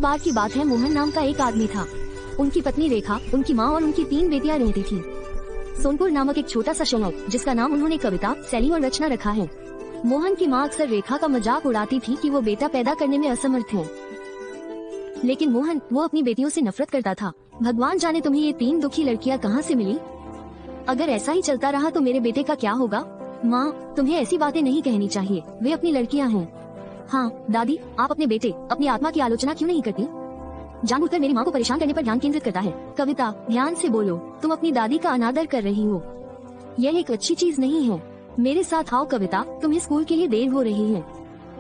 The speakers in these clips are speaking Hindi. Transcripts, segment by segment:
बार की बात है, मोहन नाम का एक आदमी था। उनकी पत्नी रेखा, उनकी माँ और उनकी 3 बेटियां रहती थी। सोनपुर नामक एक छोटा सा शहर जिसका नाम उन्होंने कविता, सैली और रचना रखा है। मोहन की माँ अक्सर रेखा का मजाक उड़ाती थी कि वो बेटा पैदा करने में असमर्थ है, लेकिन मोहन वो अपनी बेटियों से नफरत करता था। भगवान जाने तुम्हें ये 3 दुखी लड़कियाँ कहाँ से मिली। अगर ऐसा ही चलता रहा तो मेरे बेटे का क्या होगा। माँ, तुम्हें ऐसी बातें नहीं कहनी चाहिए, वे अपनी लड़कियाँ हैं। हाँ दादी, आप अपने बेटे, अपनी आत्मा की आलोचना क्यों नहीं करती। जानबूझकर मेरी माँ को परेशान करने पर ध्यान केंद्रित करता है। कविता, ध्यान से बोलो, तुम अपनी दादी का अनादर कर रही हो, यह एक अच्छी चीज नहीं है। मेरे साथ आओ कविता, तुम्हें स्कूल के लिए देर हो रही है।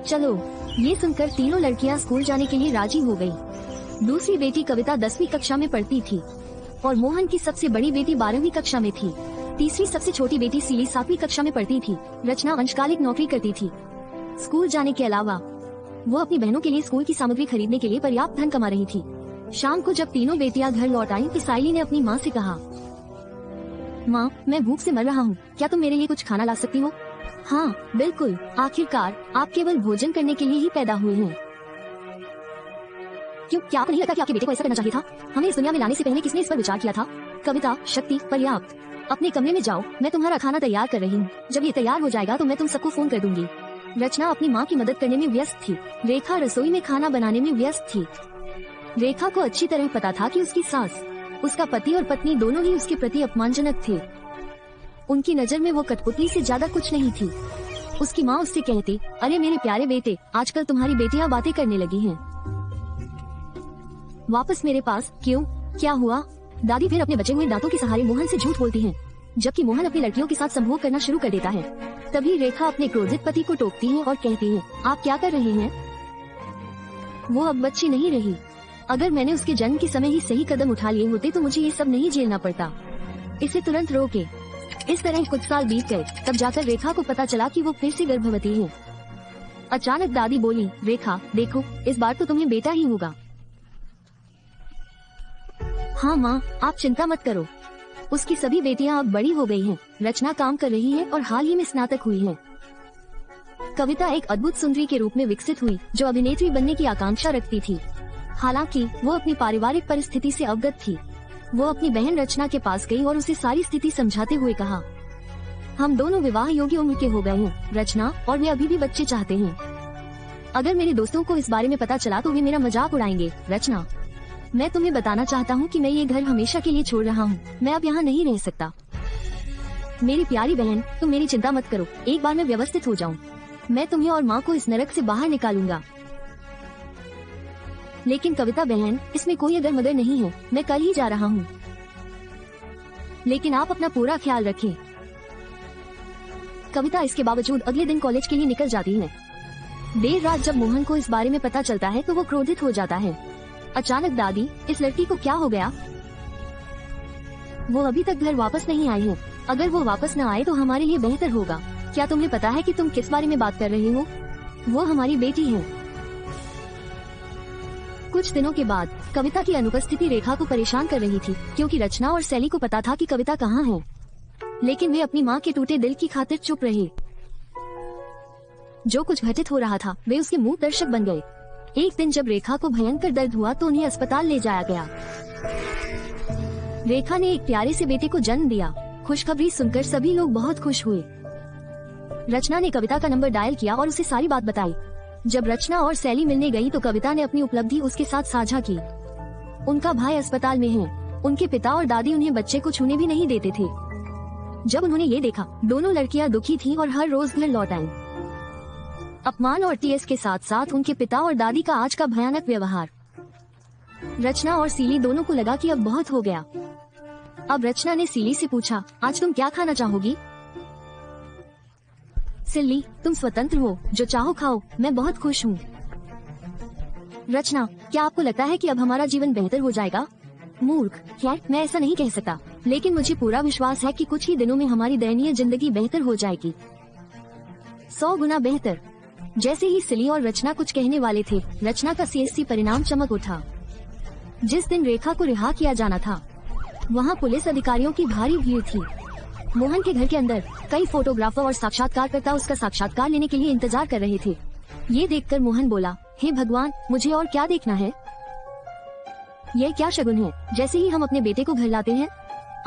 चलो। ये सुनकर तीनों लड़कियां स्कूल जाने के लिए राजी हो गयी। दूसरी बेटी कविता 10वीं कक्षा में पढ़ती थी और मोहन की सबसे बड़ी बेटी 12वीं कक्षा में थी। तीसरी सबसे छोटी बेटी सीली 7वीं कक्षा में पढ़ती थी। रचना अंशकालिक नौकरी करती थी। स्कूल जाने के अलावा वो अपनी बहनों के लिए स्कूल की सामग्री खरीदने के लिए पर्याप्त धन कमा रही थी। शाम को जब तीनों बेटियां घर लौट आईं, तो साइली ने अपनी माँ से कहा, माँ, मैं भूख से मर रहा हूँ, क्या तुम मेरे लिए कुछ खाना ला सकती हो। हाँ बिल्कुल, आखिरकार आप केवल भोजन करने के लिए ही पैदा हुए हैं। क्यों, क्या आपको नहीं लगता कि आपके बेटे को ऐसा करना चाहिए था। हमें इस दुनिया में लाने से पहले किसने इस पर विचार किया था। कविता, शक्ति, पर्याप्त। अपने कमरे में जाओ, मैं तुम्हारा खाना तैयार कर रही हूँ। जब ये तैयार हो जाएगा तो मैं तुम सबको फोन कर दूंगी। रचना अपनी माँ की मदद करने में व्यस्त थी। रेखा रसोई में खाना बनाने में व्यस्त थी। रेखा को अच्छी तरह पता था कि उसकी सास, उसका पति और पत्नी दोनों ही उसके प्रति अपमानजनक थे। उनकी नजर में वो कठपुतली से ज्यादा कुछ नहीं थी। उसकी माँ उससे कहती, अरे मेरे प्यारे बेटे, आजकल तुम्हारी बेटियां बातें करने लगी हैं। वापस मेरे पास। क्यों, क्या हुआ। दादी फिर अपने बचे हुए दांतों के सहारे मोहन से झूठ बोलती है, जबकि मोहन अपनी लड़कियों के साथ संभोग करना शुरू कर देता है। तभी रेखा अपने क्रोधित पति को टोकती है और कहती है, आप क्या कर रहे हैं। वो अब बच्ची नहीं रही। अगर मैंने उसके जन्म के समय ही सही कदम उठा लिए होते तो मुझे ये सब नहीं झेलना पड़ता। इसे तुरंत रोके। इस तरह कुछ साल बीत गए, तब जाकर रेखा को पता चला कि वो फिर से गर्भवती है। अचानक दादी बोली, रेखा देखो, इस बार तो तुम्हें बेटा ही होगा। हाँ माँ, आप चिंता मत करो। उसकी सभी बेटियां अब बड़ी हो गई हैं। रचना काम कर रही है और हाल ही में स्नातक हुई है। कविता एक अद्भुत सुंदरी के रूप में विकसित हुई, जो अभिनेत्री बनने की आकांक्षा रखती थी। हालांकि वो अपनी पारिवारिक परिस्थिति से अवगत थी। वो अपनी बहन रचना के पास गई और उसे सारी स्थिति समझाते हुए कहा, हम दोनों विवाह योग्य उम्र के हो गए हैं रचना, और वे अभी भी बच्चे चाहते हैं। अगर मेरे दोस्तों को इस बारे में पता चला तो वे मेरा मजाक उड़ाएंगे। रचना, मैं तुम्हें बताना चाहता हूँ कि मैं ये घर हमेशा के लिए छोड़ रहा हूँ। मैं अब यहाँ नहीं रह सकता। मेरी प्यारी बहन, तुम मेरी चिंता मत करो, एक बार मैं व्यवस्थित हो जाऊँ, मैं तुम्हें और माँ को इस नरक से बाहर निकालूंगा। लेकिन कविता बहन, इसमें कोई अगर मगर नहीं है, मैं कल ही जा रहा हूँ। लेकिन आप अपना पूरा ख्याल रखें। कविता इसके बावजूद अगले दिन कॉलेज के लिए निकल जाती है। देर रात जब मोहन को इस बारे में पता चलता है तो वो क्रोधित हो जाता है। अचानक दादी, इस लड़की को क्या हो गया। वो अभी तक घर वापस नहीं आई है। अगर वो वापस न आए तो हमारे लिए बेहतर होगा। क्या तुम्हें पता है कि तुम किस बारे में बात कर रहे हो। वो हमारी बेटी है। कुछ दिनों के बाद कविता की अनुपस्थिति रेखा को परेशान कर रही थी, क्योंकि रचना और सैली को पता था कि कविता कहाँ है। लेकिन वे अपनी माँ के टूटे दिल की खातिर चुप रहे। जो कुछ घटित हो रहा था वे उसके मूक दर्शक बन गए। एक दिन जब रेखा को भयंकर दर्द हुआ तो उन्हें अस्पताल ले जाया गया। रेखा ने एक प्यारे से बेटे को जन्म दिया। खुशखबरी सुनकर सभी लोग बहुत खुश हुए। रचना ने कविता का नंबर डायल किया और उसे सारी बात बताई। जब रचना और सैली मिलने गई तो कविता ने अपनी उपलब्धि उसके साथ साझा की। उनका भाई अस्पताल में है। उनके पिता और दादी उन्हें बच्चे को छूने भी नहीं देते थे। जब उन्होंने ये देखा, दोनों लड़कियां दुखी थीं और हर रोज घर लौट आईं। अपमान और टीएस के साथ साथ उनके पिता और दादी का आज का भयानक व्यवहार। रचना और सीली दोनों को लगा कि अब बहुत हो गया। अब रचना ने सीली से पूछा, आज तुम क्या खाना चाहोगी। सिल्ली, तुम स्वतंत्र हो, जो चाहो खाओ, मैं बहुत खुश हूँ। रचना, क्या आपको लगता है कि अब हमारा जीवन बेहतर हो जाएगा। मूर्ख, खैर मैं ऐसा नहीं कह सकता, लेकिन मुझे पूरा विश्वास है कि कुछ ही दिनों में हमारी दयनीय जिंदगी बेहतर हो जाएगी, 100 गुना बेहतर। जैसे ही सिली और रचना कुछ कहने वाले थे, रचना का सीएससी परिणाम चमक उठा। जिस दिन रेखा को रिहा किया जाना था, वहाँ पुलिस अधिकारियों की भारी भीड़ थी। मोहन के घर के अंदर कई फोटोग्राफर और साक्षात्कारकर्ता उसका साक्षात्कार लेने के लिए इंतजार कर रहे थे। ये देखकर मोहन बोला, हे भगवान, मुझे और क्या देखना है। यह क्या शगुन है? जैसे ही हम अपने बेटे को घर लाते हैं,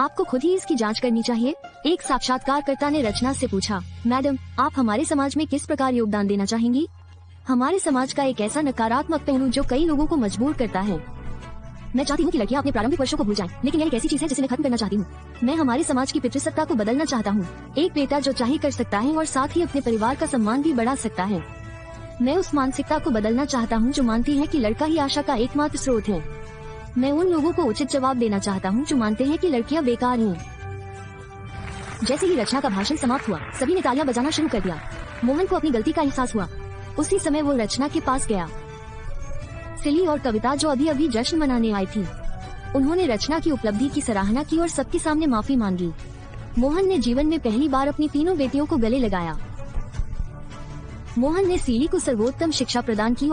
आपको खुद ही इसकी जांच करनी चाहिए। एक साक्षात्कारकर्ता ने रचना से पूछा, मैडम, आप हमारे समाज में किस प्रकार योगदान देना चाहेंगी? हमारे समाज का एक ऐसा नकारात्मक पहलू जो कई लोगों को मजबूर करता है। मैं चाहती हूँ कि लड़कियाँ अपने प्रारंभिक वर्षों को भूल जाएं, लेकिन यह एक ऐसी चीज है जिसे मैं खत्म करना चाहती हूँ। मैं हमारे समाज की पितृसत्ता को बदलना चाहता हूँ। एक बेटा जो चाहे कर सकता है और साथ ही अपने परिवार का सम्मान भी बढ़ा सकता है। मैं उस मानसिकता को बदलना चाहता हूँ जो मानती है कि लड़का ही आशा का एकमात्र स्रोत है। मैं उन लोगों को उचित जवाब देना चाहता हूँ जो मानते हैं कि लड़कियाँ बेकार हैं। जैसे ही रचना का भाषण समाप्त हुआ, सभी ने तालियां बजाना शुरू कर दिया। मोहन को अपनी गलती का एहसास हुआ। उसी समय वो रचना के पास गया। सिली और कविता जो अभी अभी जश्न मनाने आई थी, उन्होंने रचना की उपलब्धि की सराहना की और सबके सामने माफी मांगी। मोहन ने जीवन में पहली बार अपनी तीनों बेटियों को गले लगाया। मोहन ने सीली को सर्वोत्तम शिक्षा प्रदान की